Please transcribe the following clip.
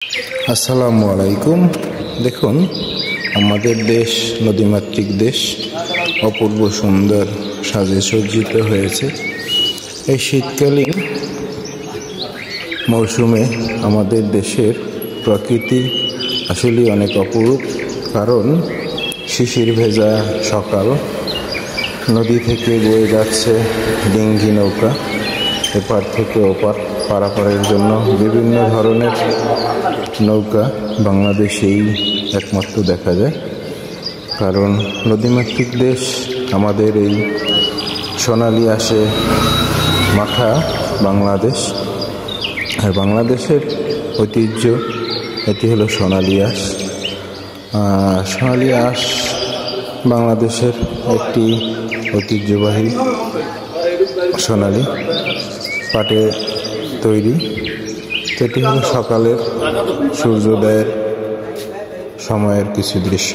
আসসালামু আলাইকুম। দেখুন, আমাদের দেশ নদীমাতৃক দেশ, অপূর্ব সুন্দর সাজে সজ্জিত হয়েছে। এই শীতকালীন মৌসুমে আমাদের দেশের প্রকৃতি আসলে অনেক অপরূপ। কারণ শিশির ভেজা সকাল, নদী থেকে বয়ে যাচ্ছে ডিঙ্গি নৌকা, এপার থেকে ওপার পারাপারের জন্য বিভিন্ন ধরনের নৌকা বাংলাদেশেই একমাত্র দেখা যায়। কারণ নদীমাতৃক দেশ আমাদের এই সোনালী আঁশে মাখা বাংলাদেশ। আর বাংলাদেশের ঐতিহ্য এটি হলো সোনালী আঁশ। সোনালী আঁশ বাংলাদেশের একটি ঐতিহ্যবাহী সোনালী পাটে তৈরি। এটি হলো সকালের সূর্যোদয়ের সময়ের কিছু দৃশ্য।